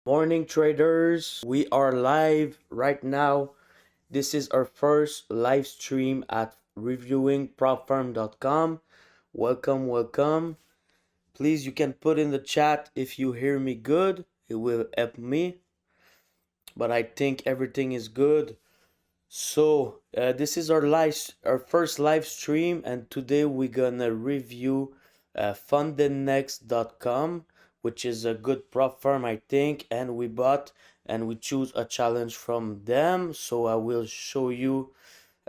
Morning traders, we are live right now. This is our first live stream at reviewingprofirm.com. Welcome. Please, you can put in the chat if you hear me good. It will help me. But I think everything is good. So this is our first live stream, and today we're gonna review FundedNext.com, which is a good prop firm, I think, and we bought and we choose a challenge from them. So I will show you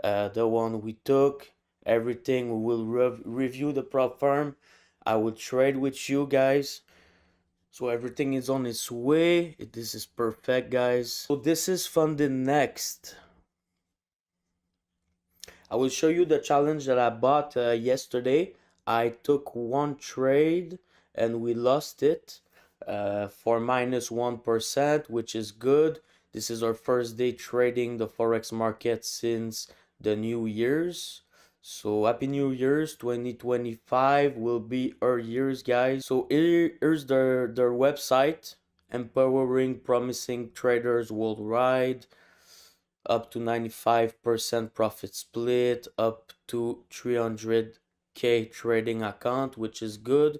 the one we took, everything. We will review the prop firm. I will trade with you guys. So everything is on its way. This is perfect, guys. So this is FundedNext. I will show you the challenge that I bought yesterday. I took one trade and we lost it for -1%, which is good. This is our first day trading the Forex market since the New Year's. So happy New Year's. 2025 will be our years, guys. So here's their website, empowering promising traders worldwide, up to 95% profit split, up to 300k trading account, which is good.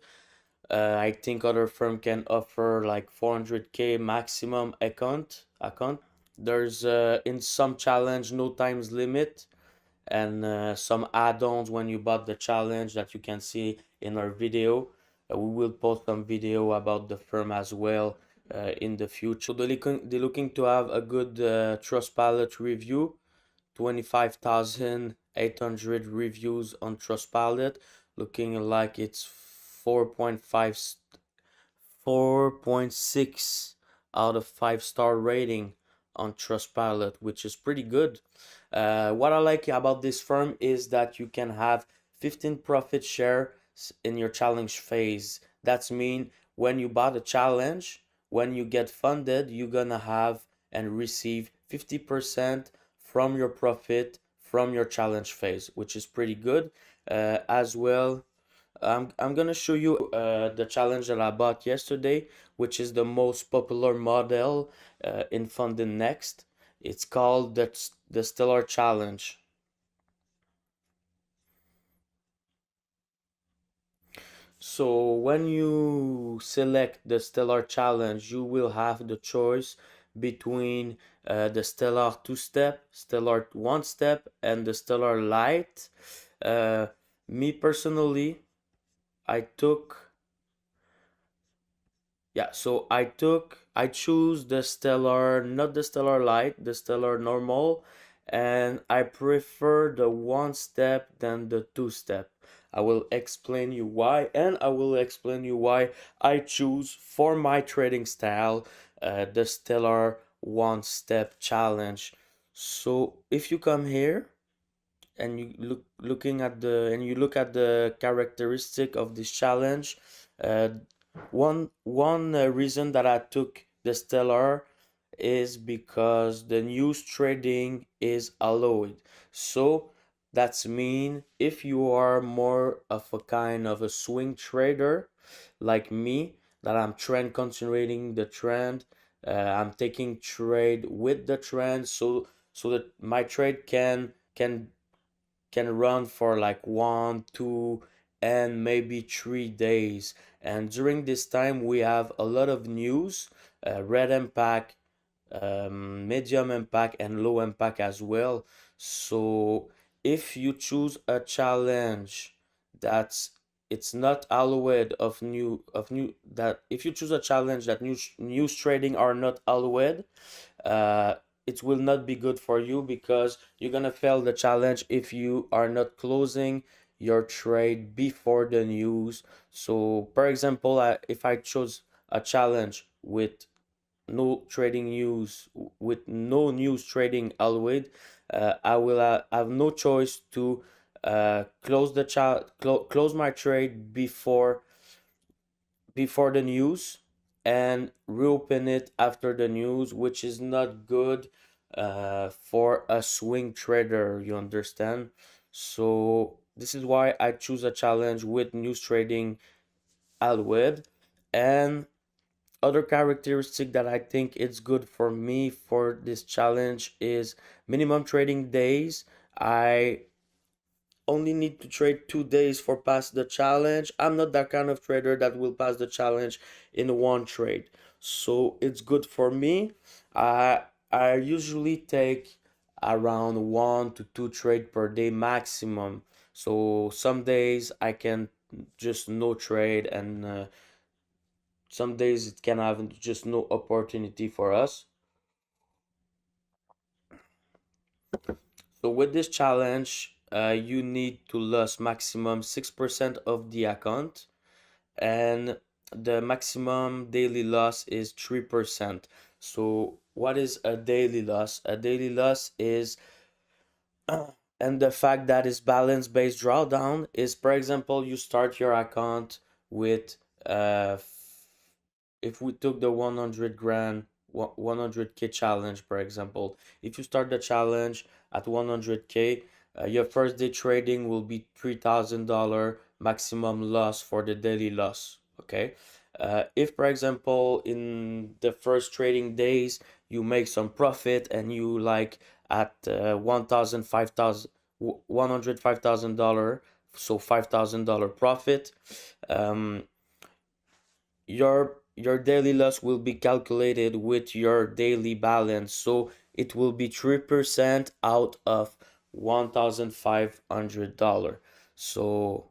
I think other firm can offer like 400k maximum account. There's in some challenge no times limit, and some add-ons when you bought the challenge that you can see in our video. We will post some video about the firm as well in the future. So they're looking to have a good Trustpilot review, 25,800 reviews on Trustpilot, looking like it's 4.5 4.6 out of 5-star rating on Trustpilot, which is pretty good. What I like about this firm is that you can have 15 profit share in your challenge phase. That's mean when you bought a challenge, when you get funded, you're gonna have and receive 50% from your profit from your challenge phase, which is pretty good. As well, I'm gonna show you the challenge that I bought yesterday, which is the most popular model in FundedNext. It's called the Stellar Challenge. So when you select the Stellar Challenge, you will have the choice between the Stellar 2-step, Stellar 1-step, and the Stellar Light. Me personally, I choose the Stellar, not the Stellar Light, the Stellar Normal, and I prefer the 1-step than the 2-step. I will explain you why, and I will explain you why I choose for my trading style the Stellar 1-step challenge. So if you come here and you look at the characteristic of this challenge, one reason that I took the Stellar is because the news trading is allowed. So that's mean if you are more of a kind of a swing trader like me, that I'm trend concentrating the trend, I'm taking trade with the trend, so that my trade can run for like 1, 2, and maybe 3 days. And during this time, we have a lot of news, red impact, medium impact, and low impact as well. So if you choose a challenge that's it's not allowed that if you choose a challenge that news trading are not allowed, it will not be good for you, because you're gonna fail the challenge if you are not closing your trade before the news. So for example, if I chose a challenge with no trading news, with no news trading allowed, I will have no choice to close my trade before the news and reopen it after the news, which is not good for a swing trader, you understand? So this is why I choose a challenge with news trading allowed. And Other characteristic that I think it's good for me for this challenge is minimum trading days. I only need to trade 2 days for pass the challenge. I'm not that kind of trader that will pass the challenge in one trade. So it's good for me. I usually take around 1 to 2 trade per day maximum. So some days I can just no trade, and some days it can have just no opportunity for us. So with this challenge, you need to lose maximum 6% of the account, and the maximum daily loss is 3%. So what is a daily loss? A daily loss is and the fact that is balance based drawdown is, for example, you start your account with if we took the 100 grand 100K challenge, for example, if you start the challenge at 100K, your first day trading will be $3,000 maximum loss for the daily loss. Okay, if, for example, in the first trading days you make some profit and you like at 1000 5000 $105,000, so $5,000 profit, um, your daily loss will be calculated with your daily balance, so it will be 3% out of $1,500. So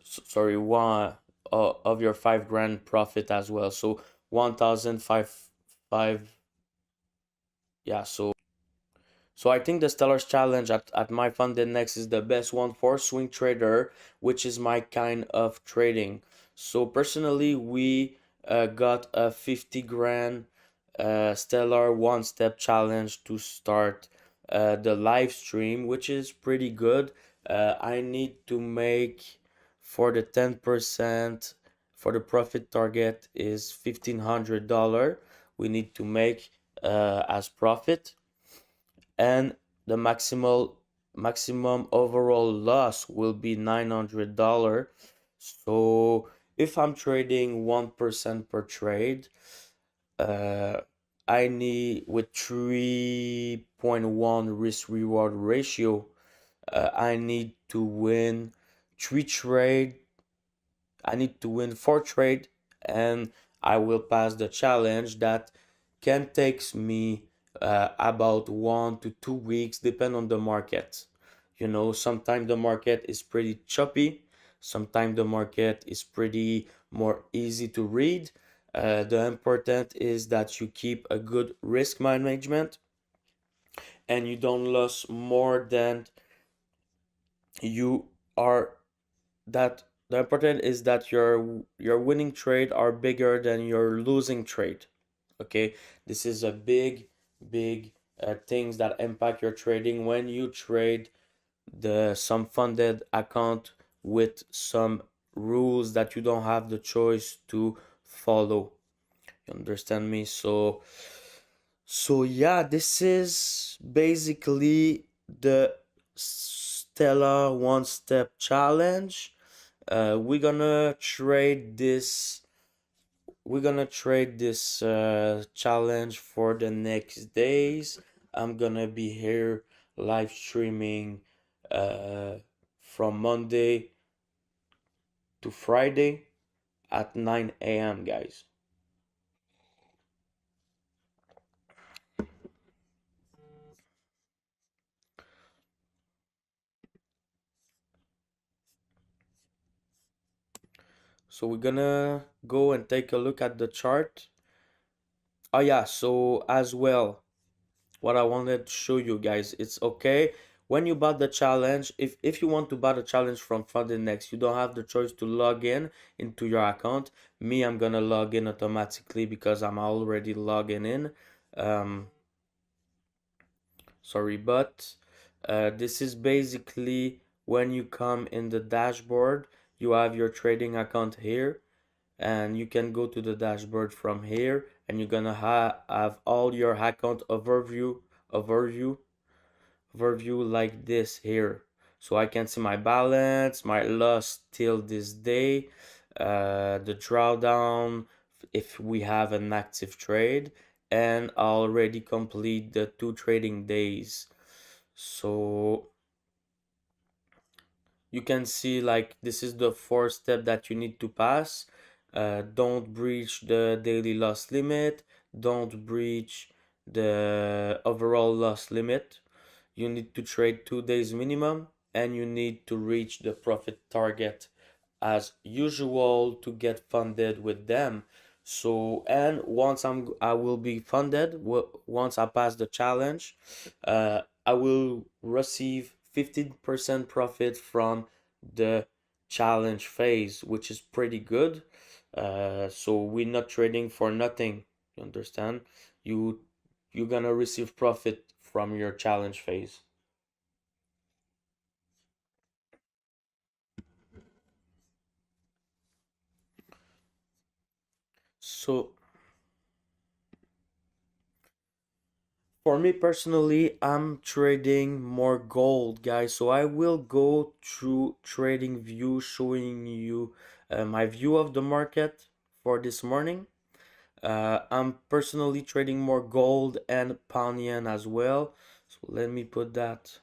sorry, one of your 5 grand profit as well, so 1005 yeah. So I think the Stellar's Challenge at my FundedNext is the best one for swing trader, which is my kind of trading. So personally, we got a 50 grand Stellar one step challenge to start the live stream, which is pretty good. I need to make for the 10% for the profit target is $1,500. We need to make as profit, and the maximum overall loss will be $900. So if I'm trading 1% per trade, uh, I need with 3.1 risk reward ratio, I need to win three trade I need to win 4 trade, and I will pass the challenge that can takes me about 1 to 2 weeks, depend on the market. You know, sometimes the market is pretty choppy, sometimes the market is pretty more easy to read. The important is that you keep a good risk management and you don't lose more than you are that the important is that your winning trade are bigger than your losing trade. Okay, this is a big things that impact your trading when you trade the some funded account with some rules that you don't have the choice to follow. You understand me? So yeah, this is basically the Stella one step challenge. We're gonna trade this challenge for the next days. I'm gonna be here live streaming uh, from Monday to Friday at 9 a.m. guys. So we're gonna go and take a look at the chart. Oh yeah, so as well, what I wanted to show you guys, it's okay when you bought the challenge. If you want to buy the challenge from FundedNext, you don't have the choice to log in into your account. Me, I'm gonna log in automatically because I'm already logging in. Um, sorry, but this is basically when you come in the dashboard, you have your trading account here, and you can go to the dashboard from here, and you're gonna have all your account overview overview like this here. So I can see my balance, my loss till this day, the drawdown, if we have an active trade, and already complete the 2 trading days. So you can see like this is the fourth step that you need to pass. Don't breach the daily loss limit, don't breach the overall loss limit. You need to trade 2 days minimum, and you need to reach the profit target as usual to get funded with them. So, and I will be funded, once I pass the challenge, I will receive 15% profit from the challenge phase, which is pretty good. So we're not trading for nothing. You understand? You you're gonna receive profit from your challenge phase. So for me personally, I'm trading more gold, guys. So I will go through trading view, showing you my view of the market for this morning. I'm personally trading more gold and pound yen as well. So let me put that.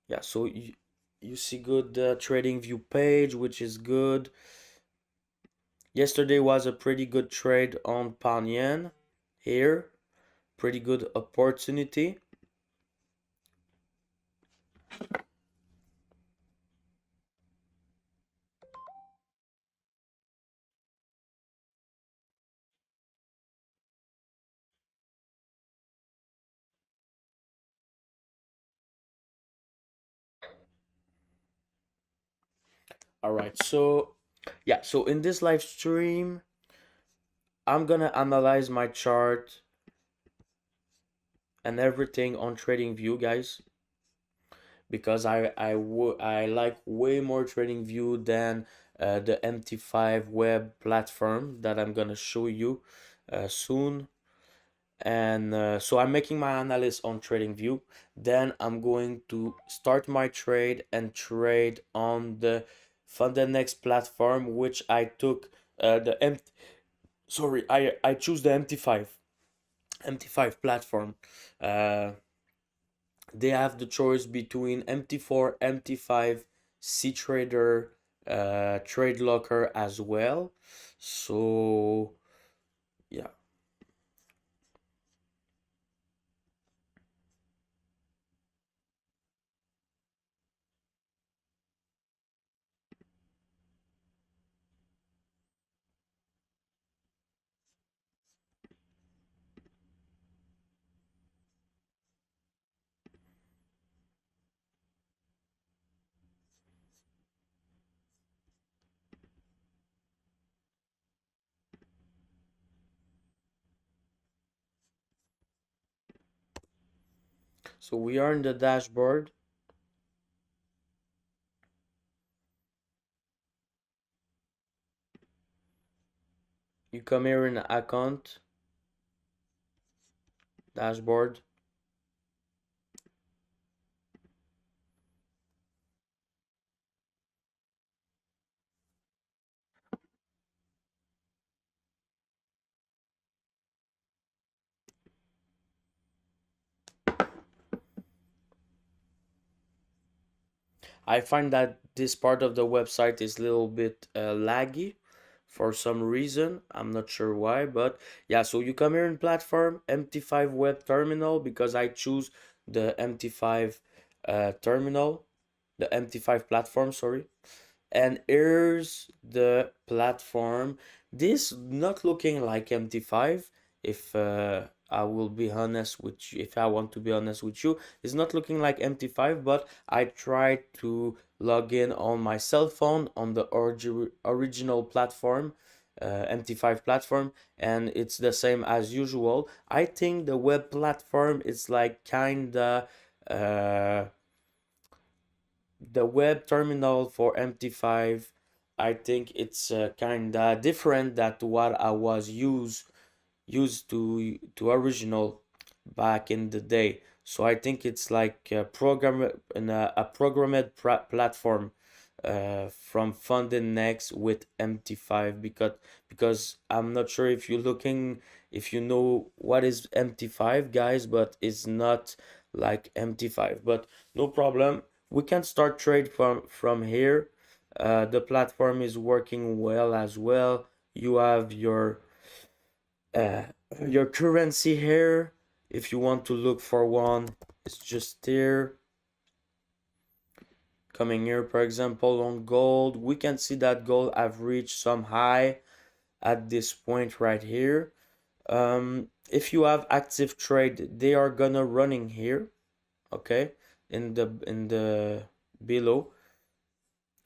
Yeah, so you see good trading view page, which is good. Yesterday was a pretty good trade on pound yen here. Pretty good opportunity. All right, so yeah, so in this live stream, I'm gonna analyze my chart and everything on TradingView, guys, because I like way more TradingView than the MT5 web platform that I'm gonna show you soon. And so I'm making my analysis on TradingView. Then I'm going to start my trade and trade on the FundedNext platform, which I took the M. Sorry, I choose the MT5 platform. Uh, they have the choice between MT4, MT5, C Trader, Trade Locker as well. So yeah. So we are in the dashboard. You come here in account dashboard. I find that this part of the website is a little bit laggy for some reason. I'm not sure why, but yeah, so you come here in platform, MT5 web terminal, because I choose the MT5 terminal, the MT5 platform, sorry. And here's the platform. This not looking like MT5. If I will be honest with you, if I want to be honest with you, it's not looking like MT5, but I tried to log in on my cell phone on the original platform, MT5 platform, and it's the same as usual. I think the web platform is like kinda uh the web terminal for MT5. I think it's kinda different than what I was used to original back in the day. So I think it's like a program in a programmed platform. from FundedNext with MT5, because I'm not sure if you're looking, if you know what is MT5, guys, but it's not like MT5. But no problem, we can start trade from here. The platform is working well as well. You have uh, your currency here. If you want to look for one, it's just here. Coming here, for example, on gold, we can see that gold have reached some high at this point right here. If you have active trade, they are gonna running here, okay, in the below.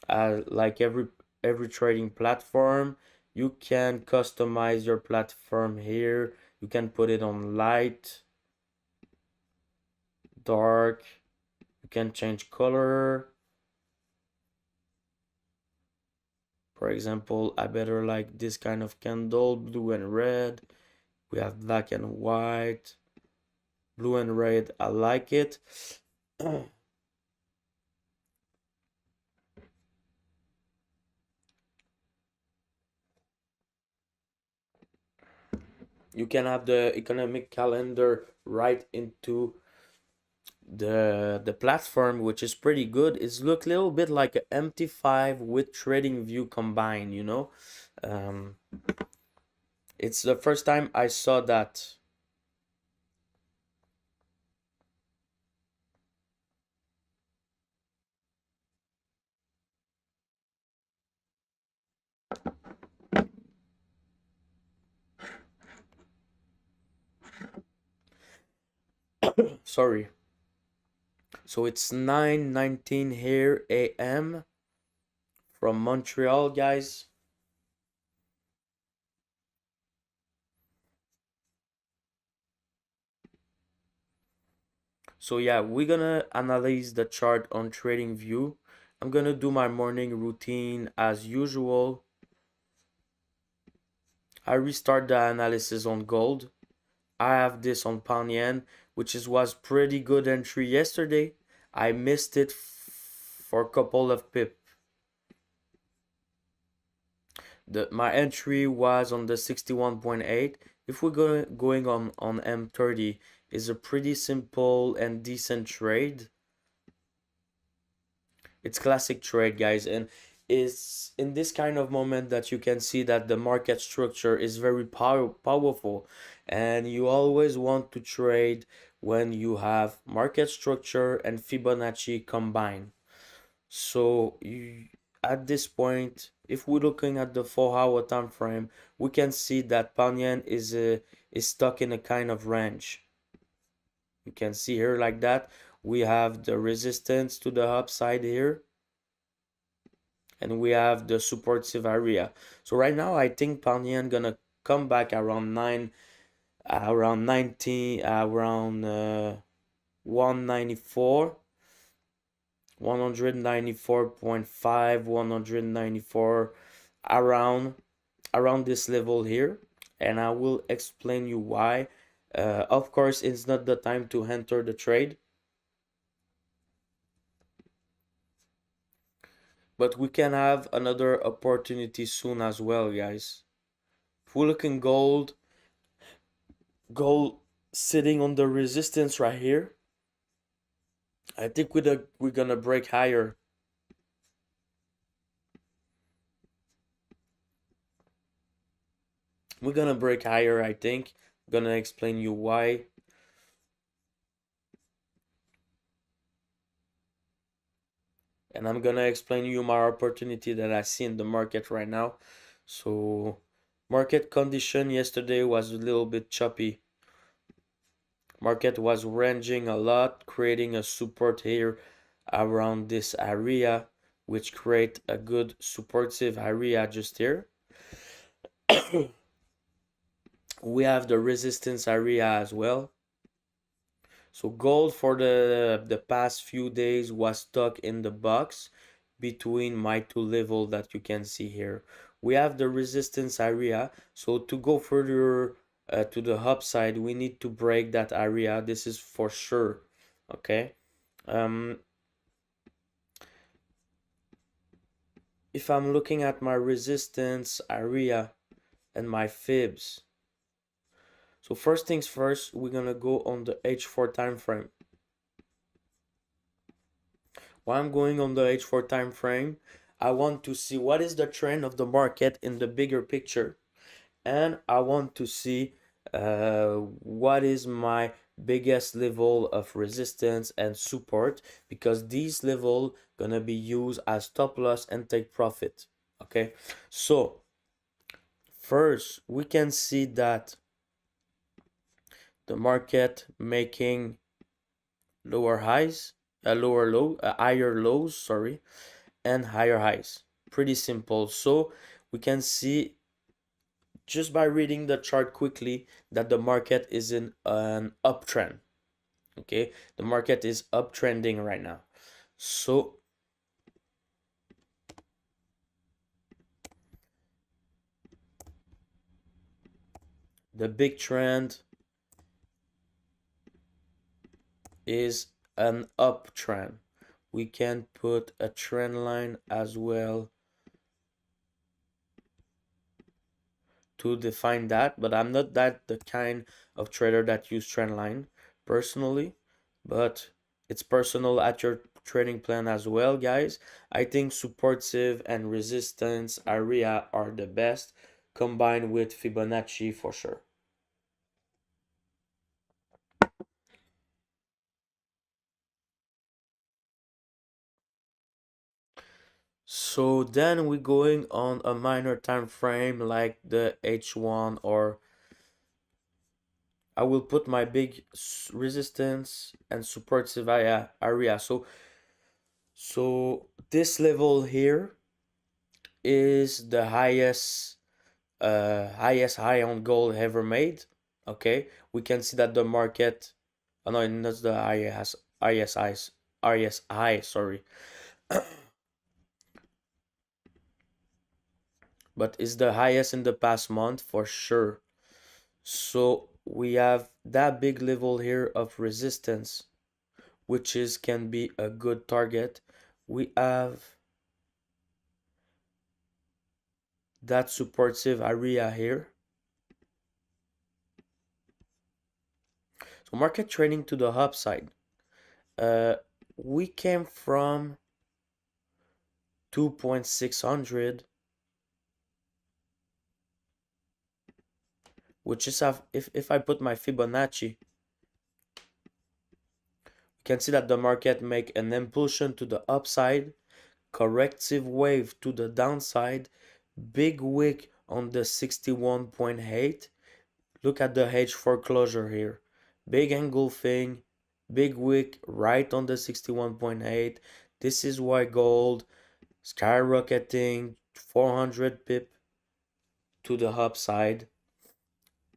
Like every trading platform, you can customize your platform here. You can put it on light, dark. You can change color. For example, I better like this kind of candle, blue and red. We have black and white, blue and red. I like it. You can have the economic calendar right into the platform, which is pretty good. It's look a little bit like a MT5 with trading view combined, you know. um, it's the first time I saw that. Sorry. So it's 9:19 here AM from Montreal, guys. So yeah, we're gonna analyze the chart on TradingView. I'm gonna do my morning routine as usual. I restart the analysis on gold. I have this on pound yen, which was pretty good entry yesterday. I missed it for a couple of pip. My entry was on the 61.8. If we're going on M30, is a pretty simple and decent trade. It's classic trade, guys, and it's in this kind of moment that you can see that the market structure is very powerful, and you always want to trade when you have market structure and Fibonacci combined. So at this point, if we're looking at the 4 hour time frame, we can see that pound yen is stuck in a kind of range. You can see here like that. We have the resistance to the upside here, and we have the supportive area. So right now, I think pound yen gonna come back around 90, around 194. 194.5, 194, around this level here, and I will explain you why. Of course, it's not the time to enter the trade, but we can have another opportunity soon as well, guys. If we look in gold, gold sitting on the resistance right here. I think we're gonna break higher. We're gonna break higher, I think. I'm gonna explain you why. And I'm gonna explain you my opportunity that I see in the market right now. So market condition yesterday was a little bit choppy. Market was ranging a lot, creating a support here around this area, which create a good supportive area just here. We have the resistance area as well. So gold for the past few days was stuck in the box between my two level that you can see here. We have the resistance area. So to go further to the upside, we need to break that area. This is for sure. Okay. Um, if I'm looking at my resistance area and my fibs, so first things first, we're gonna go on the H4 time frame. While I'm going on the H4 time frame, I want to see what is the trend of the market in the bigger picture, and I want to see what is my biggest level of resistance and support, because these level gonna be used as stop loss and take profit. Okay, so first we can see that the market making lower highs, higher lows, sorry, and higher highs. Pretty simple. So we can see just by reading the chart quickly that the market is in an uptrend. Okay, the market is uptrending right now. So the big trend is an uptrend. We can put a trend line as well to define that, but I'm not that the kind of trader that use trend line personally, but it's personal at your trading plan as well, guys. I think supportive and resistance area are the best, combined with Fibonacci for sure. So then we're going on a minor time frame like the H1, or I will put my big resistance and supportive area. So this level here is the highest high on gold ever made. Okay, we can see that the market, oh no, not the RSI, sorry, but it's the highest in the past month for sure. So we have that big level here of resistance, which is can be a good target. We have that supportive area here. So market trading to the upside. Uh, we came from 2.600, which is if I put my Fibonacci, you can see that the market make an impulsion to the upside, corrective wave to the downside, big wick on the 61.8. Look at the H4 closure here. Big engulfing, big wick right on the 61.8. This is why gold skyrocketing 400 pip to the upside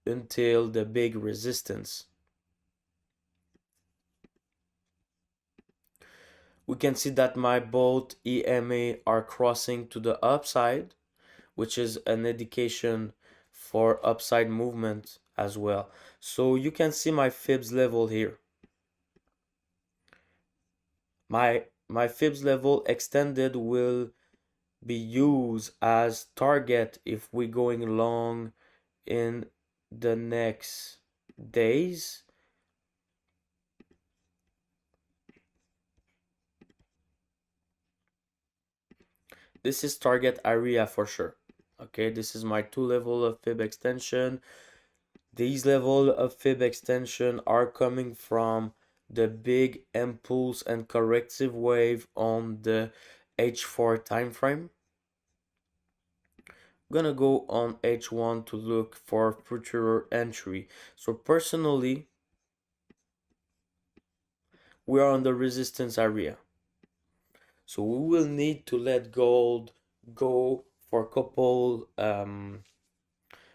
until the big resistance. We can see that my both EMA are crossing to the upside, which is an indication for upside movement as well. So you can see my fibs level here. My fibs level extended will be used as target if we're going long in the next days. This is target area for sure. Okay, this is my 2 level of fib extension. These level of fib extension are coming from the big impulse and corrective wave on the H4 time frame. I'm gonna go on H1 to look for future entry. So personally, we are on the resistance area. So we will need to let gold go for a couple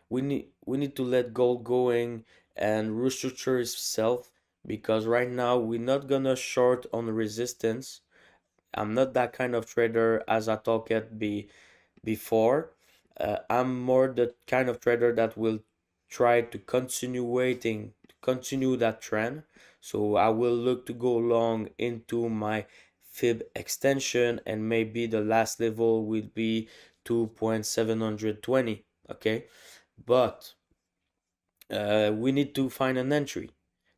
we need to let gold going and restructure itself, because right now we're not gonna short on resistance. I'm not that kind of trader as I talked before. I'm more the kind of trader that will try to continue that trend. So I will look to go long into my fib extension, and maybe the last level will be 2.720. Okay, but we need to find an entry.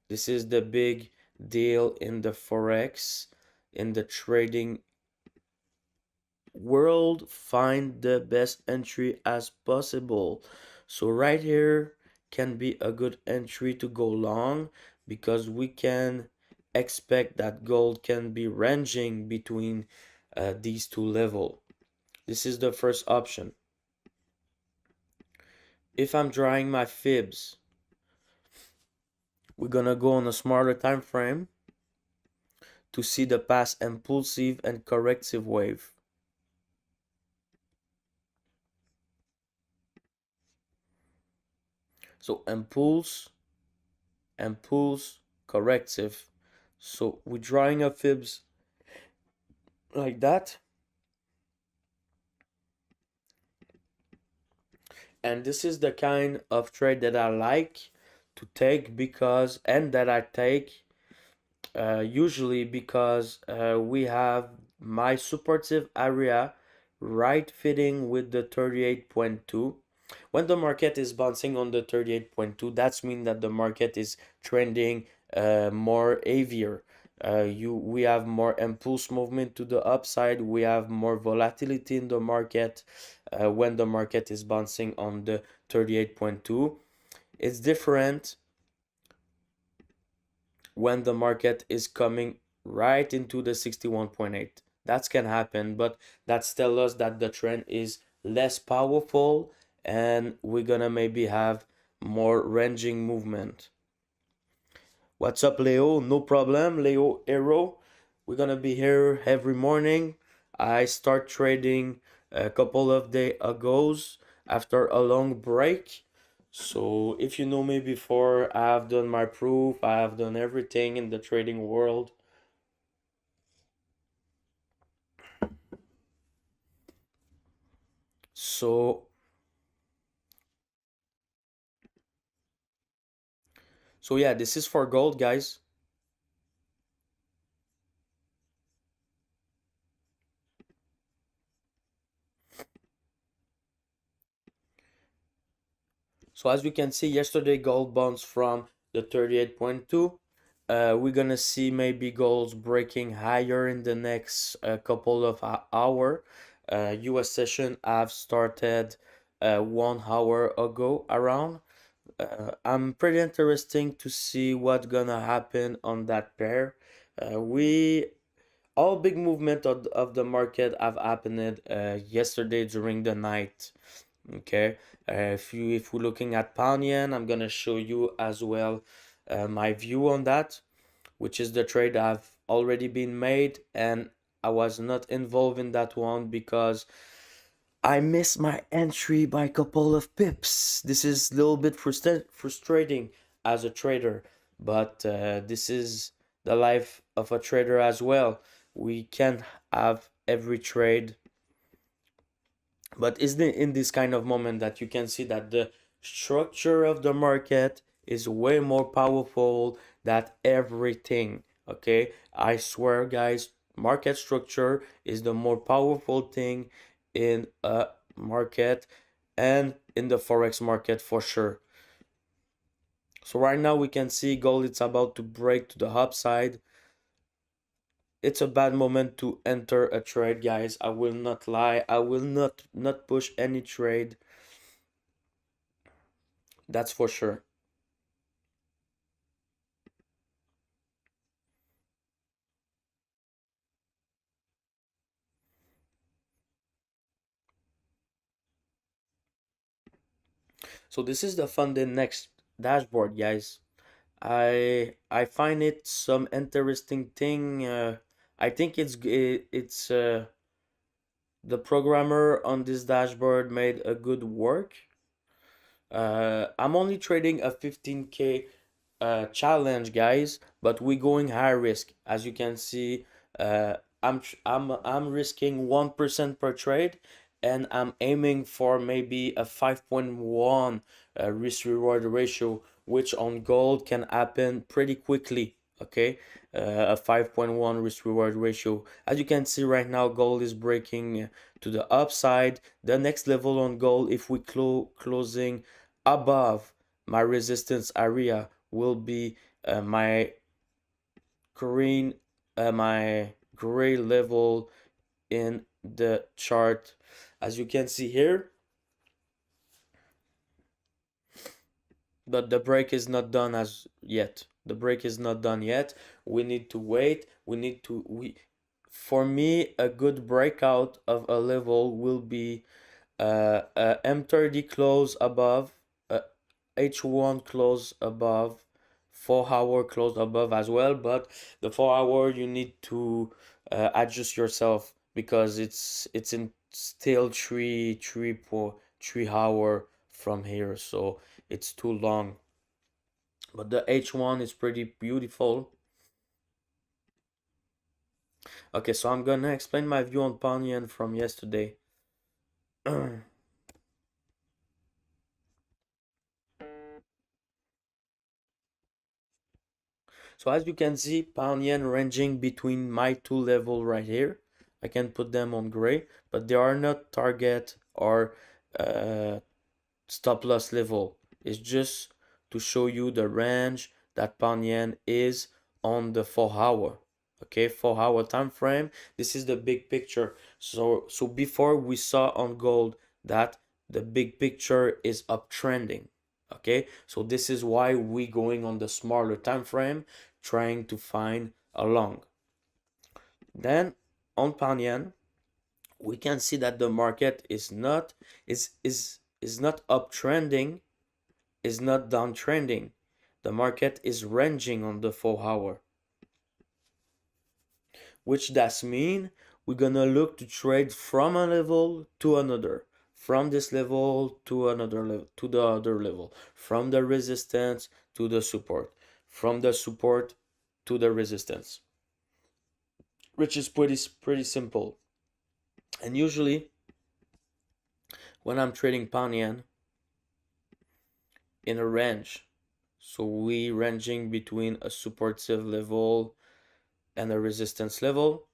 This is the big deal in the Forex, in the trading world. Find the best entry as possible. So right here can be a good entry to go long, because we can expect that gold can be ranging between these two levels. This is the first option. If I'm drawing my fibs, we're gonna go on a smarter time frame to see the past impulsive and corrective wave. So impulse, corrective. So we're drawing a fibs like that. And this is the kind of trade that I like to take, because, and that I take usually because we have my supportive area right fitting with the 38.2. When the market is bouncing on the 38.2, that's mean that the market is trending more heavier. We have more impulse movement to the upside. We have more volatility in the market when the market is bouncing on the 38.2. It's different when the market is coming right into the 61.8. That can happen, but that's tell us that the trend is less powerful, and we're gonna maybe have more ranging movement. What's up, Leo? No problem, Leo Arrow. We're gonna be here every morning. I start trading a couple of days ago after a long break. So if you know me before, I have done my proof, I have done everything in the trading world. So yeah, this is for gold, guys. So as we can see, yesterday gold bounced from the 38.2. We're gonna see maybe gold's breaking higher in the next couple of hour. US session have started 1 hour ago around. I'm pretty interesting to see what's gonna happen on that pair. We all big movement of the market have happened yesterday during the night. Okay, if we're looking at pound yen, I'm gonna show you as well my view on that, which is the trade I've already been made, and I was not involved in that one because I missed my entry by a couple of pips. This is a little bit frustrating as a trader, but this is the life of a trader as well. We can't have every trade, but it's in this kind of moment that you can see that the structure of the market is way more powerful than everything. Okay, I swear, guys, market structure is the more powerful thing in a market, and in the forex market for sure. So right now we can see gold, it's about to break to the upside. It's a bad moment to enter a trade, guys. I will not lie, I will not push any trade, that's for sure. So this is the FundedNext dashboard, guys. I find it some interesting thing. I think it's the programmer on this dashboard made a good work. I'm only trading a 15K challenge, guys, but we going high risk. As you can see, I'm risking 1% per trade, and I'm aiming for maybe a 5.1 risk reward ratio, which on gold can happen pretty quickly. okay, a 5.1 risk reward ratio. As you can see right now, gold is breaking to the upside. The next level on gold, if we closing above my resistance area, will be my green my gray level in the chart. As you can see here, but the break is not done as yet. The break is not done yet. We need to wait. We For me, a good breakout of a level will be a M30 close above, H1 close above, 4 hour close above as well. But the 4 hour, you need to adjust yourself, because it's in still 3.3 hour from here, so it's too long. But the H1 is pretty beautiful. Okay, so I'm gonna explain my view on pound yen from yesterday. So as you can see, pound yen ranging between my two level right here. I can put them on gray, but they are not target or uh, stop loss level. It's just to show you the range that pound yen is on the 4 hour. Okay, 4 hour time frame. This is the big picture. So before we saw on gold that the big picture is uptrending. Okay, so this is why we going on the smaller time frame, trying to find a long. Then on pound yen, we can see that the market is not uptrending, is not downtrending. The market is ranging on the 4 hour, which does mean we're gonna look to trade from a level to another, from this level to another level, to the other level, from the resistance to the support, from the support to the resistance, which is pretty simple. And usually when I'm trading pound yen in a range, so we ranging between a supportive level and a resistance level,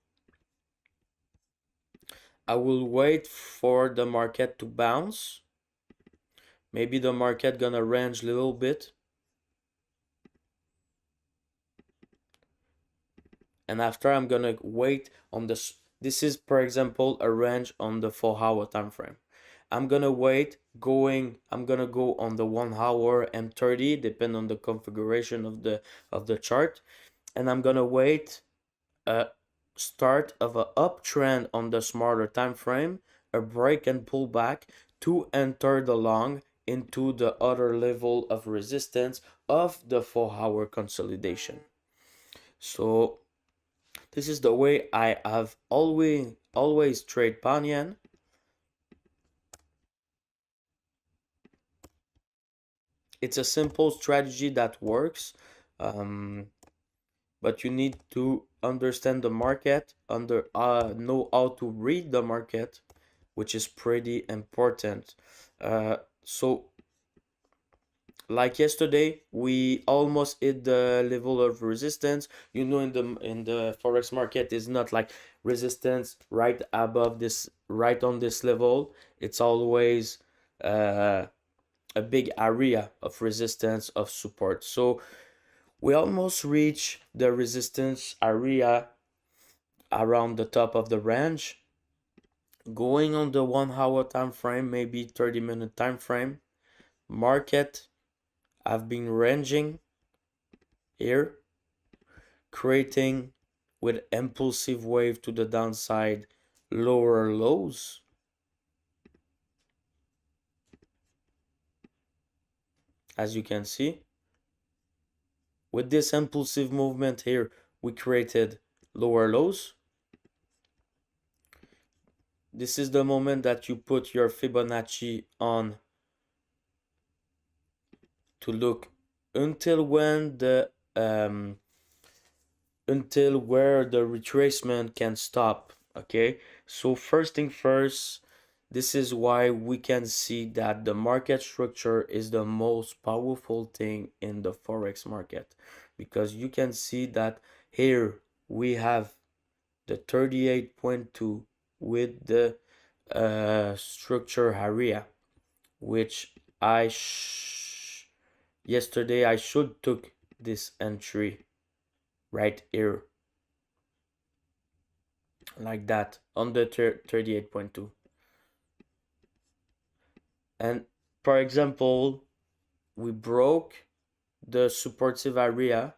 I will wait for the market to bounce. Maybe the market gonna range a little bit, and after I'm gonna wait on this is, for example, a range on the 4 hour time frame. I'm gonna go on the 1 hour M30, depend on the configuration of the chart, and I'm gonna wait a start of a uptrend on the smaller time frame, a break and pull back to enter the long into the other level of resistance of the 4 hour consolidation. So this is the way I have always trade pound yen. It's a simple strategy that works, but you need to understand the market, know how to read the market, which is pretty important. So like yesterday, we almost hit the level of resistance. You know, in the forex market, is not like resistance right above this, right on this level. It's always a big area of resistance, of support. So we almost reach the resistance area around the top of the range. Going on the 1 hour time frame, maybe 30-minute time frame, market have been ranging here, creating with impulsive wave to the downside lower lows. As you can see, with this impulsive movement here, we created lower lows. This is the moment that you put your Fibonacci on to look until when the until where the retracement can stop. Okay, so first thing first, This is why we can see that the market structure is the most powerful thing in the Forex market, because you can see that here we have the 38.2 with the structure area, which yesterday I should took this entry right here like that on the 38.2. And for example, we broke the supportive area,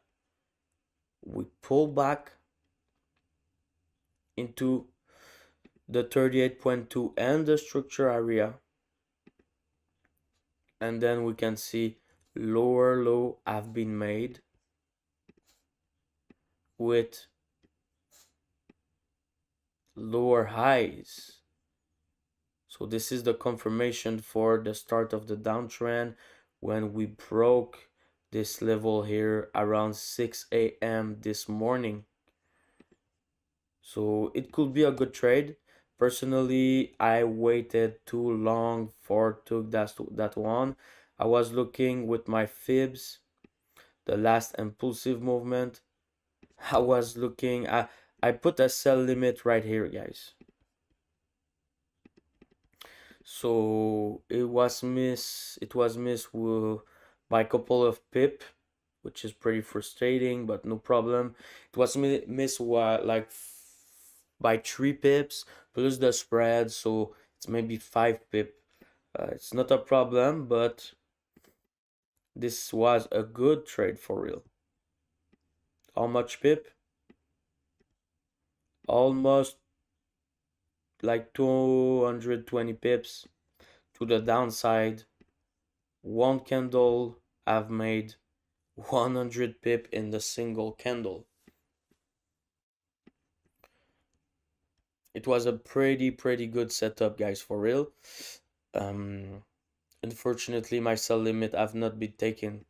we pull back into the 38.2 and the structure area, and then we can see lower low have been made with lower highs. So this is the confirmation for the start of the downtrend when we broke this level here around 6 a.m. this morning. So it could be a good trade. Personally, I waited too long for took that one. I was looking with my fibs, the last impulsive movement. I was looking at, I put a sell limit right here, guys. So it was missed by a couple of pip, which is pretty frustrating, but no problem. It was missed like by 3 pips plus the spread, so it's maybe 5 pip. It's not a problem, but this was a good trade for real. How much pip? Almost like 220 pips to the downside. One candle I've made 100 pip in the single candle. It was a pretty good setup, guys, for real. Unfortunately, my sell limit have not been taken.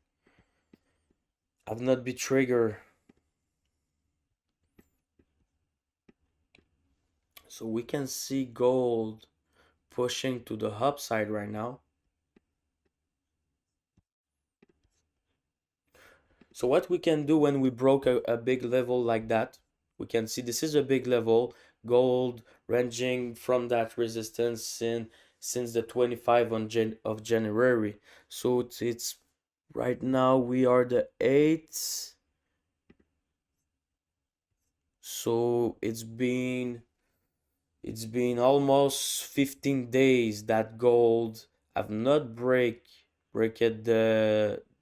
Have not been triggered. So we can see gold pushing to the upside right now. So what we can do when we broke a big level like that, we can see this is a big level, gold ranging from that resistance since the 25 of January. So it's right now we are the 8th. So it's been almost 15 days that gold have not break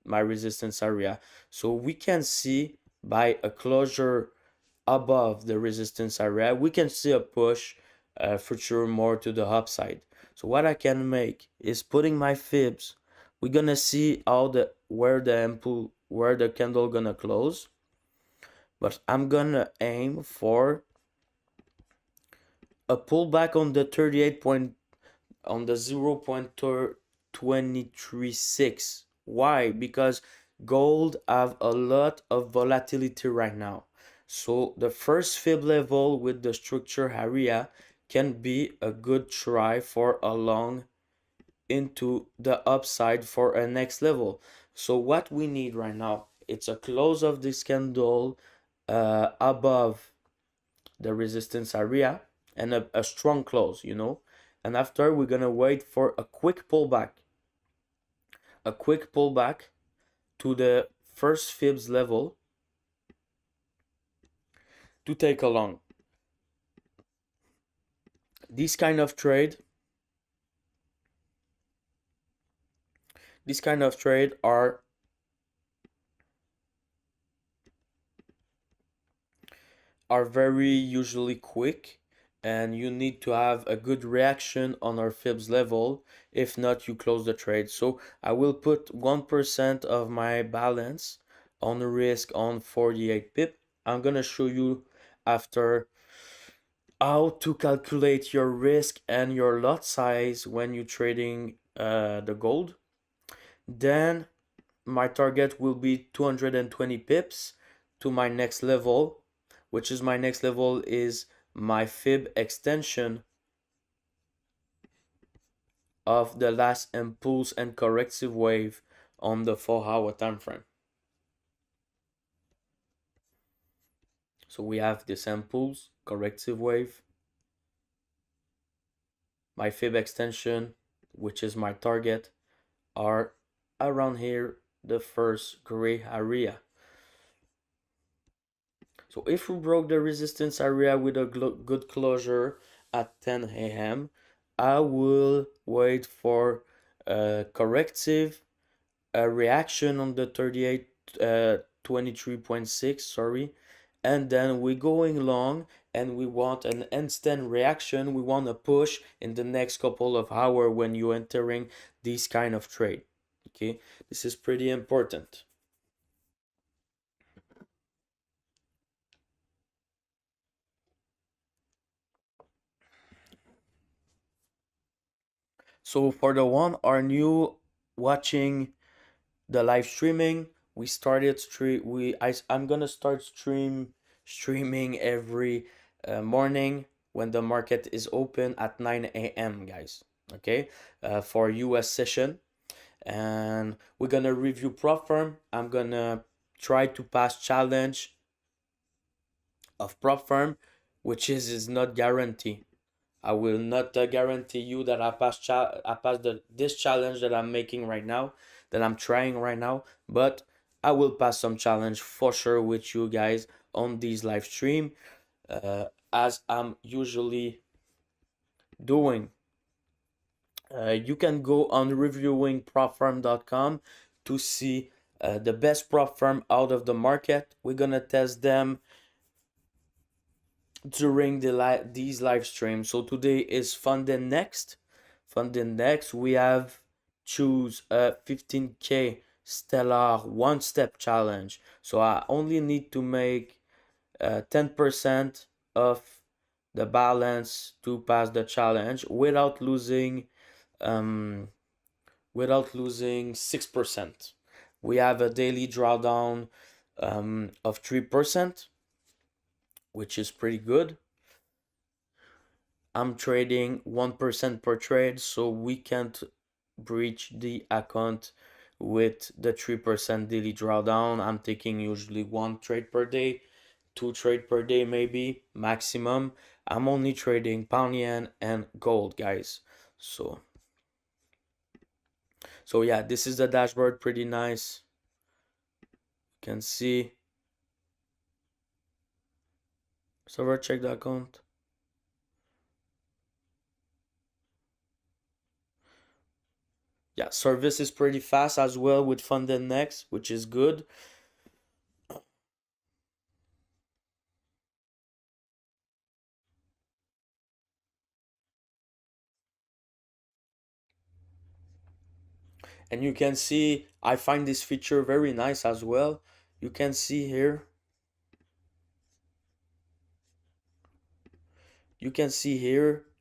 my resistance area. So we can see by a closure above the resistance area, we can see a push for sure more to the upside. So what I can make is putting my fibs. We're gonna see where the candle gonna close, but I'm gonna aim for a pullback on the 38 point on the 0.236. Why? Because gold have a lot of volatility right now. So the first fib level with the structure area can be a good try for a long into the upside for a next level. So what we need right now, it's a close of this candle above the resistance area and a strong close, and after we're gonna wait for a quick pullback to the first fibs level to take a long. This kind of trade are very usually quick, and you need to have a good reaction on our fibs level. If not, you close the trade. So I will put 1% of my balance on risk on 48 pip. I'm gonna show you after how to calculate your risk and your lot size when you're trading the gold. Then my target will be 220 pips to my next level, which is my next level is my fib extension of the last impulse and corrective wave on the 4-hour time frame. So we have this impulse, corrective wave, my fib extension, which is my target, are around here, the first gray area. So if we broke the resistance area with a good closure at 10 a.m., I will wait for a corrective, a reaction on the 38 23.6, sorry, and then we're going long and we want an instant reaction. We want to push in the next couple of hours when you're entering this kind of trade. Okay, this is pretty important. So for the one are new watching the live streaming, we started I'm gonna start streaming every morning when the market is open at 9 a.m. guys. Okay, for US session, and we're gonna review prop firm. I'm gonna try to pass challenge of prop firm, which is not guaranteed. I will not guarantee you that I pass this challenge that I'm making right now, that I'm trying right now, but I will pass some challenge for sure with you guys on these live stream, as I'm usually doing. You can go on reviewingpropfirm.com to see the best prop firm out of the market. We're gonna test them during these live streams. So today is FundedNext. FundedNext, we have choose a 15k stellar one step challenge. So I only need to make 10% of the balance to pass the challenge um without losing 6%. We have a daily drawdown of 3%, which is pretty good. I'm trading 1% per trade, so we can't breach the account with the 3% daily drawdown. I'm taking usually one trade per day, two trade per day maybe maximum. I'm only trading pound yen and gold, guys. So yeah, this is the dashboard, pretty nice. You can see. Server check the account. Yeah, service is pretty fast as well with FundedNext, which is good. And you can see I find this feature very nice as well. You can see here,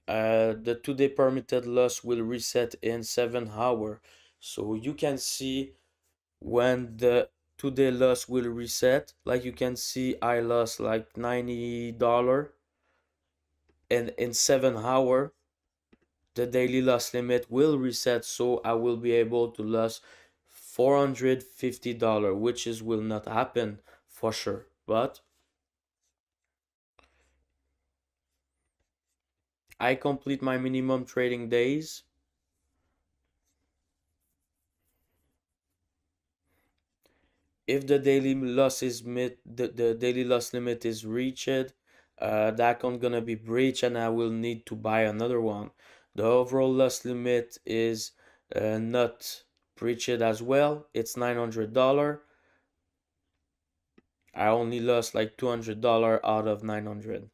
the 2-day permitted loss will reset in 7 hours. So you can see when the 2-day loss will reset, like you can see I lost like $90, and in 7 hours the daily loss limit will reset, so I will be able to lose $450, which will not happen for sure. But I complete my minimum trading days. If the daily loss is the daily loss limit is reached, the account gonna be breached and I will need to buy another one. The overall loss limit is not breached as well. It's $900. I only lost like $200 out of 900.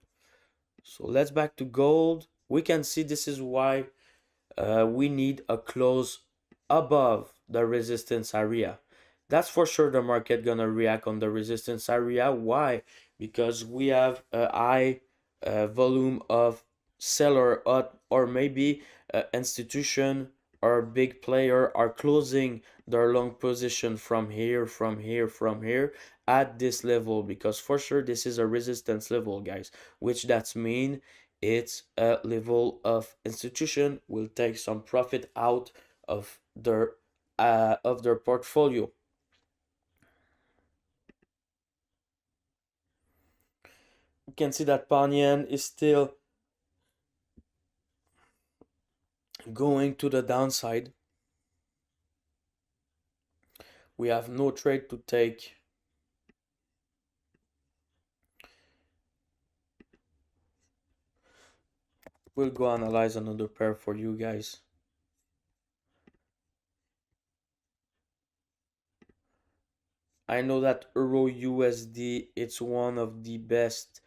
So let's back to gold. We can see this is why we need a close above the resistance area. That's for sure the market gonna react on the resistance area. Why? Because we have a high volume of seller, or maybe institution or big player are closing their long position from here, from here at this level, because for sure this is a resistance level, guys, which that's mean it's a level of institution will take some profit out of their portfolio. You can see that pound yen is still going to the downside. We have no trade to take. We'll go analyze another pair for you guys. I know that Euro USD it's one of the best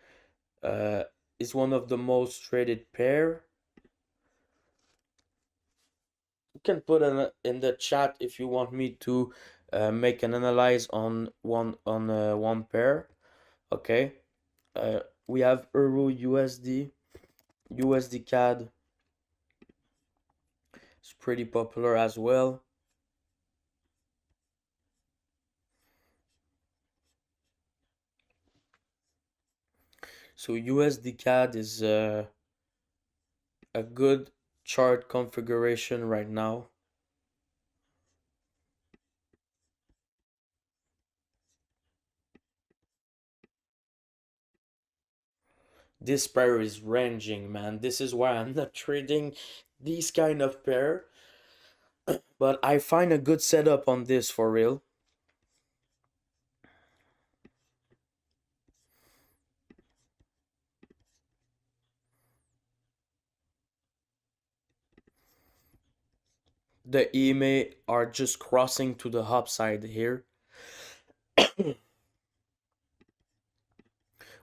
it's one of the most traded pair. You can put in the chat if you want me to make an analyze on one pair. Okay. We have Euro USD, USD CAD. It's pretty popular as well. So USD CAD is a good chart configuration right now. This pair is ranging, man. This is why I'm not trading these kind of pair. But I find a good setup on this for real. The EMA are just crossing to the upside here.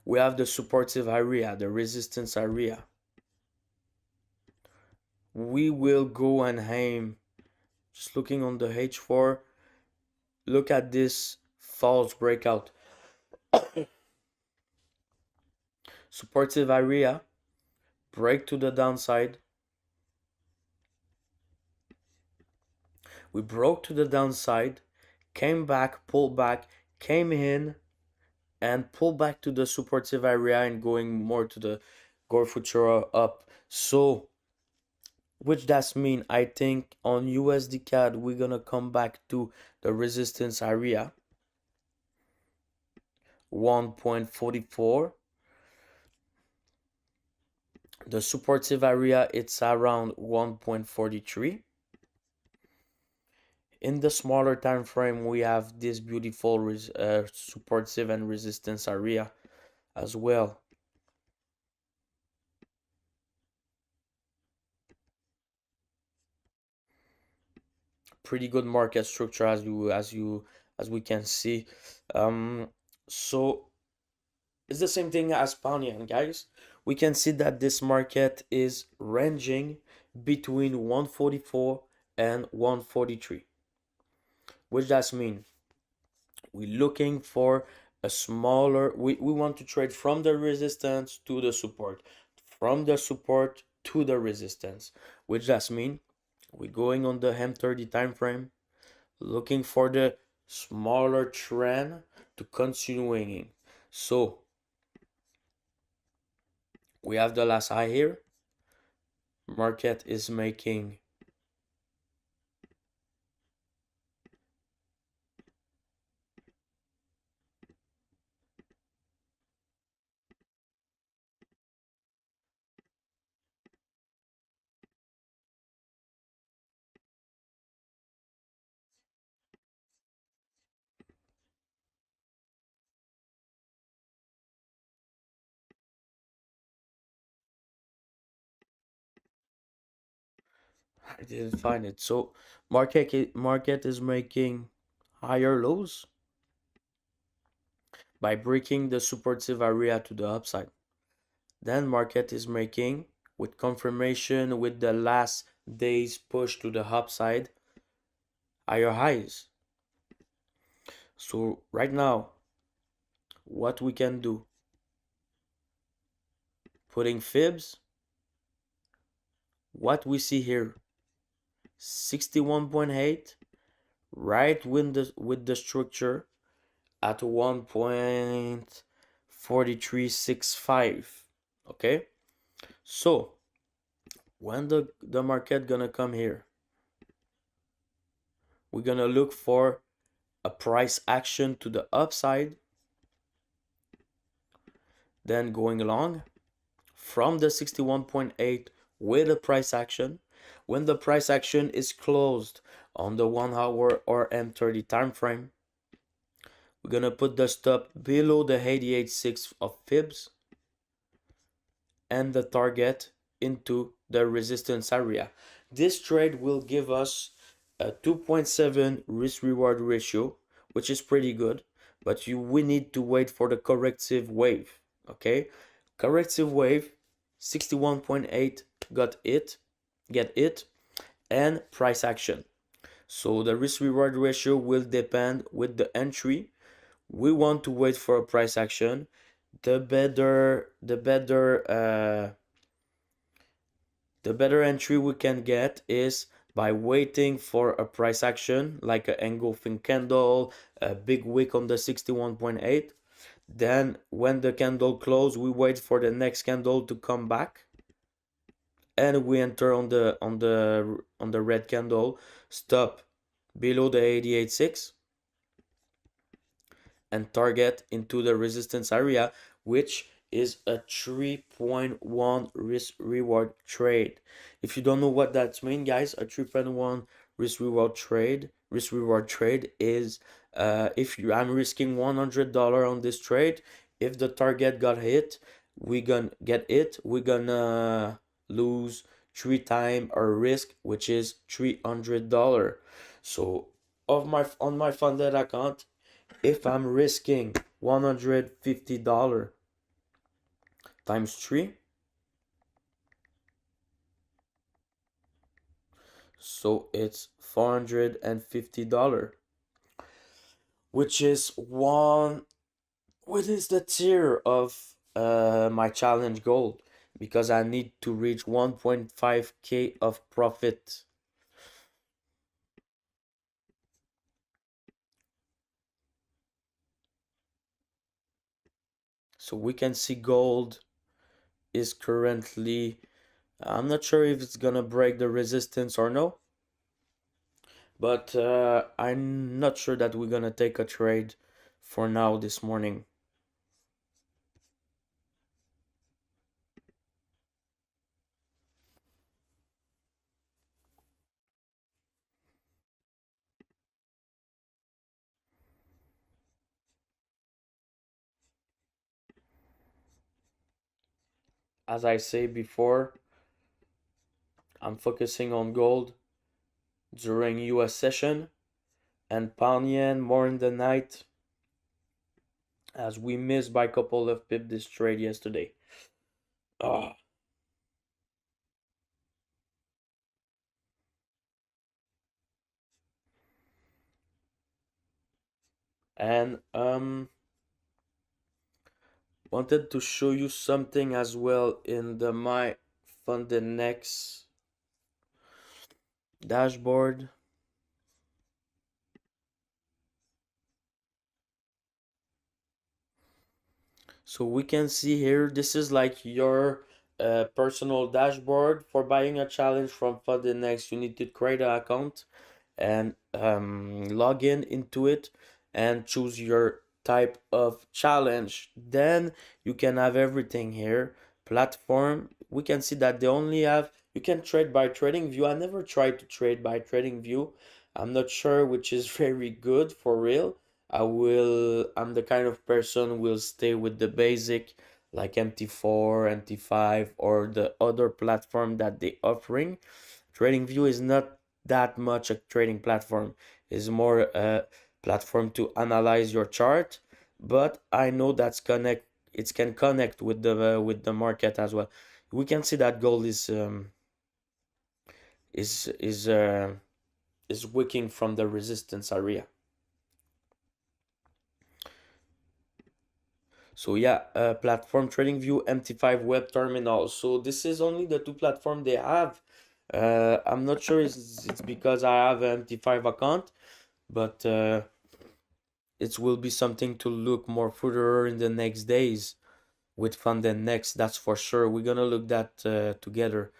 We have the supportive area, the resistance area. We will go and aim. Just looking on the H4. Look at this false breakout. Supportive area. Break to the downside. We broke to the downside. Came back, pulled back, came in, and pulled back to the supportive area and going more to the Gore Futura up. So which does mean I think on USD CAD we're gonna come back to the resistance area 1.44. The supportive area it's around 1.43. In the smaller time frame we have this beautiful supportive and resistance area as well. Pretty good market structure as we can see. So it's the same thing as pound yen, guys. We can see that this market is ranging between 144 and 143. Which does mean we're looking for a smaller, we want to trade from the resistance to the support, from the support to the resistance. Which does mean we're going on the M30 time frame, looking for the smaller trend to continuing. So we have the last high here. Market is making I didn't find it. So market is making higher lows by breaking the supportive area to the upside. Then market is making with confirmation with the last day's push to the upside higher highs. So right now what we can do, putting fibs, what we see here 61.8 right with the structure at 1.4365. Okay, So when the market gonna come here, we're gonna look for a price action to the upside, then going along from the 61.8 with a price action. When the price action is closed on the 1 hour or M30 time frame, we're gonna put the stop below the 88.6 of fibs and the target into the resistance area. This trade will give us a 2.7 risk reward ratio, which is pretty good, but we need to wait for the corrective wave. Okay, corrective wave 61.8 get it, and price action. So the risk reward ratio will depend with the entry. We want to wait for a price action. The better entry we can get is by waiting for a price action like an engulfing candle, a big wick on the 61.8. Then when the candle close, we wait for the next candle to come back, and we enter on the red candle, stop below the 88.6 and target into the resistance area, which is a 3.1 risk reward trade. If you don't know what that means, guys, a 3.1 risk reward trade is if I'm risking $100 on this trade. If the target got hit, we gonna get it. We're gonna lose 3 times our risk, which is $300. So on my funded account, if I'm risking $150 times 3, so it's $450, which is what is the tier of my challenge goal, because I need to reach 1.5k of profit. So we can see gold is currently, I'm not sure if it's gonna break the resistance or no, but I'm not sure that we're gonna take a trade for now this morning. As I say before, I'm focusing on gold during US session and pound yen more in the night, as we missed by a couple of pips this trade yesterday. Ah. And wanted to show you something as well in the my FundedNext dashboard. So we can see here, this is like your personal dashboard for buying a challenge from FundedNext. You need to create an account and log in into it and choose your type of challenge. Then you can have everything here. Platform, we can see that they only have, you can trade by trading view. I never tried to trade by trading view. I'm not sure which is very good for real. I'm the kind of person who will stay with the basic like MT4, MT5, or the other platform that they offering. TradingView is not that much a trading platform. It's more a platform to analyze your chart, but I know it can connect with the market as well. We can see that gold is is uh, is wicking from the resistance area. So yeah, platform TradingView, MT5 web terminal. So this is only the two platform they have. I'm not sure it's because I have an MT5 account, but it will be something to look more further in the next days. with FundedNext, that's for sure. We're gonna look that together.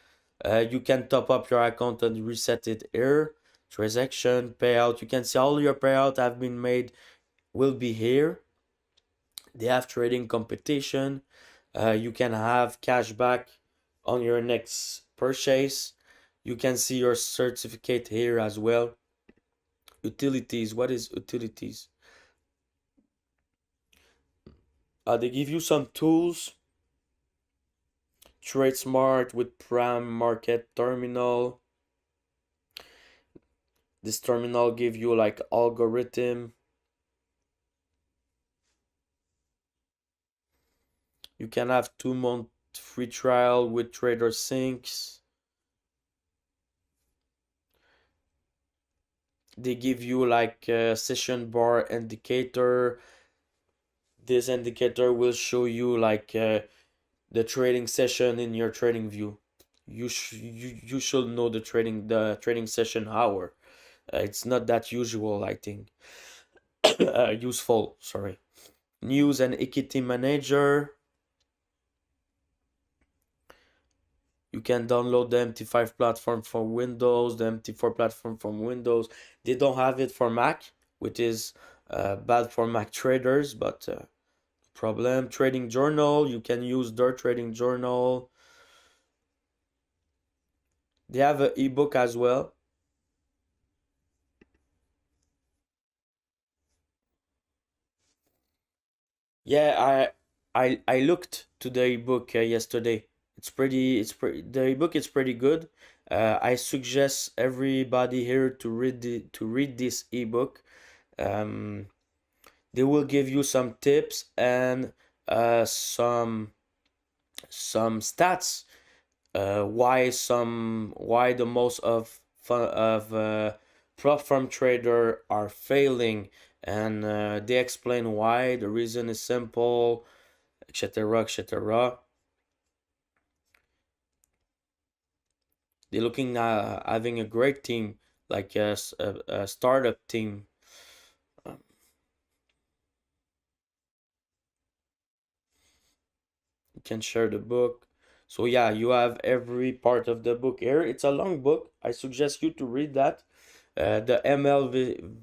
You can top up your account and reset it here. Transaction, payout. You can see all your payout have been made will be here. They have trading competition. You can have cash back on your next purchase. You can see your certificate here as well. Utilities. What is utilities? They give you some tools. Trade Smart with Prime Market Terminal. This terminal give you like algorithm. You can have 2 month free trial with Trader Syncs. They give you like a session bar indicator. This indicator will show you like the trading session in your trading view. You should know the trading session hour. It's not that usual, I think. Useful, sorry. News and equity manager. You can download the MT5 platform for Windows, the MT4 platform from Windows. They don't have it for Mac, which is bad for Mac traders, but problem. Trading journal, you can use their trading journal. They have an ebook as well. Yeah, I looked to the ebook yesterday. The ebook is pretty good. I suggest everybody here to read this ebook. Um, they will give you some tips and some stats. Why the most of prop firm trader are failing, and they explain why. The reason is simple, etc., etc. They're looking at having a great team, like a startup team. Um, You can share the book. So yeah, you have every part of the book here. It's a long book. I suggest you to read that. The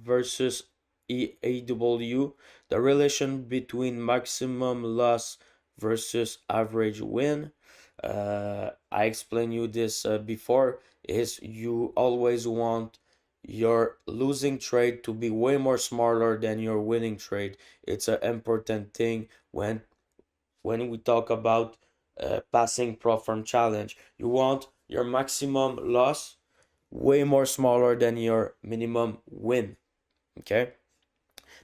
versus EAW, the relation between maximum loss versus average win. I explained you this before. Is you always want your losing trade to be way more smaller than your winning trade. It's an important thing when we talk about passing pro from challenge. You want your maximum loss way more smaller than your minimum win. Okay,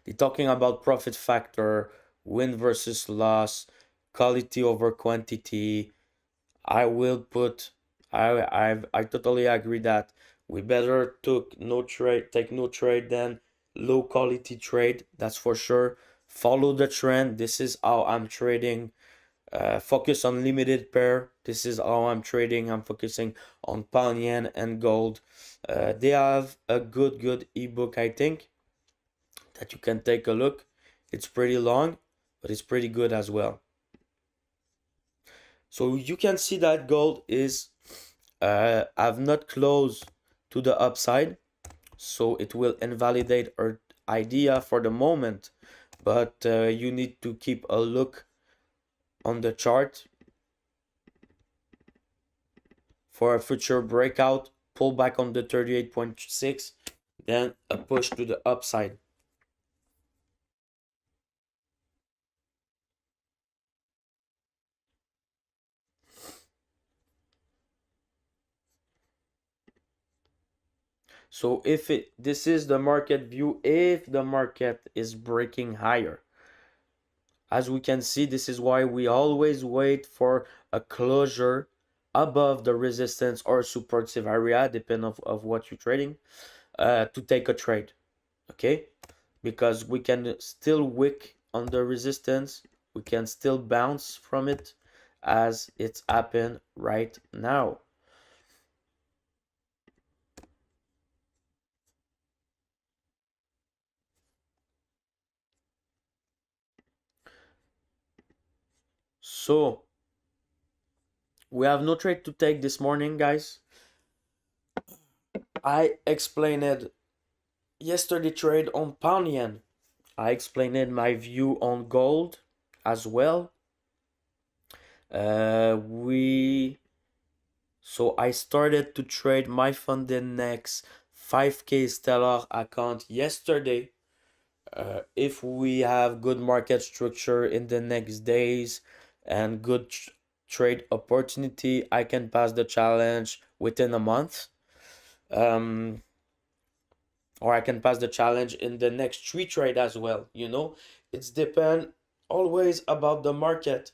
they're talking about profit factor, win versus loss, quality over quantity. I will put I totally agree that we better take no trade than low quality trade. That's for sure. Follow the trend. This is how I'm trading. Focus on limited pair. This is how I'm trading. I'm focusing on pound yen and gold. They have a good ebook, I think, that you can take a look. It's pretty long, but it's pretty good as well. So you can see that gold is have not closed to the upside, so it will invalidate our idea for the moment. But you need to keep a look on the chart for a future breakout, pull back on the 38.6, then a push to the upside. So if this is the market view, if the market is breaking higher, as we can see, this is why we always wait for a closure above the resistance or supportive area, depending of what you're trading, to take a trade. Okay, because we can still wick on the resistance, we can still bounce from it as it's happened right now. So we have no trade to take this morning, guys. I explained yesterday trade on pound yen. I explained my view on gold as well. So I started to trade my FundedNext 5K stellar account yesterday. If we have good market structure in the next days and good trade opportunity, I can pass the challenge within a month. Or I can pass the challenge in the next 3 trade as well. It's depend always about the market.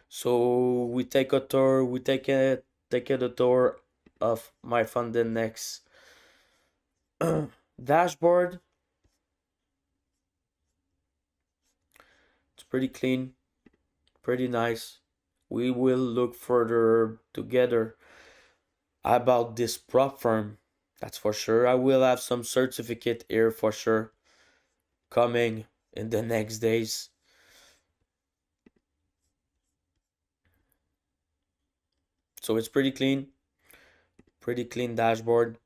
So we take a tour. We take a tour of my FundedNext dashboard. It's pretty clean, pretty nice. We will look further together about this prop firm. That's for sure. I will have some certificate here for sure coming in the next days. So it's pretty clean dashboard.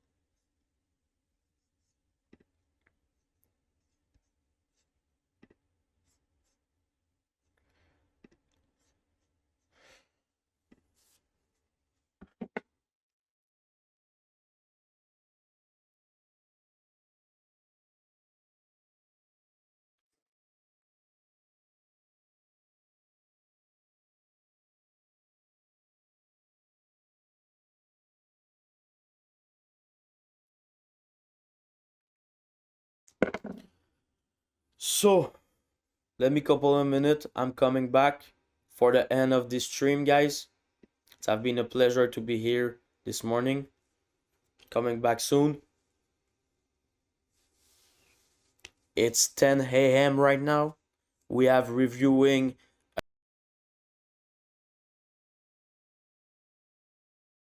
So let me couple a minute. I'm coming back for the end of this stream, guys. It's have been a pleasure to be here this morning. Coming back soon. It's 10 a.m. right now. We have reviewing